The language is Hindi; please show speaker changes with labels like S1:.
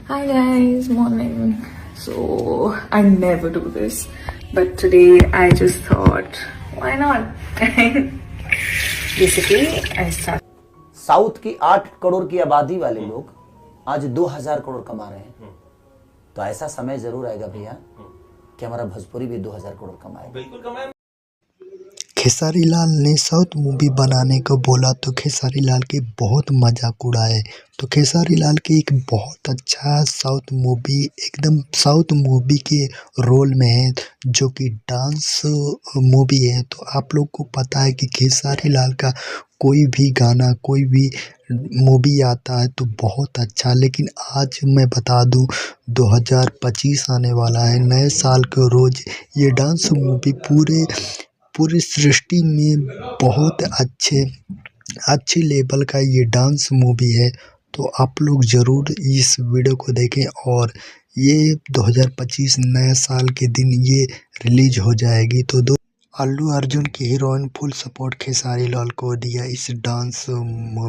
S1: Hi guys, morning. So I never do this, but today I just thought, why not? Basically, I started.
S2: South की 8 करोड़ की आबादी वाले लोग आज 2000 करोड़ कमा रहे हैं। तो ऐसा समय जरूर आएगा भैया कि हमारा भोजपुरी भी 2000 करोड़ कमाएगा।
S3: बिल्कुल कमाए।
S4: खेसारी लाल ने साउथ मूवी बनाने को बोला तो खेसारी लाल के बहुत मजाक उड़ाए। तो खेसारी लाल के एक बहुत अच्छा साउथ मूवी एकदम साउथ मूवी के रोल में है जो कि डांस मूवी है। तो आप लोग को पता है कि खेसारी लाल का कोई भी गाना कोई भी मूवी आता है तो बहुत अच्छा, लेकिन आज मैं बता दूं 2025 आने वाला है, नए साल के रोज ये डांस मूवी पूरी सृष्टि में बहुत अच्छे लेवल का ये डांस मूवी है। तो आप लोग ज़रूर इस वीडियो को देखें और ये 2025 नए साल के दिन ये रिलीज हो जाएगी। तो अल्लू अर्जुन की heroine full support Khesari Lal को दिया इस डांस मूवी।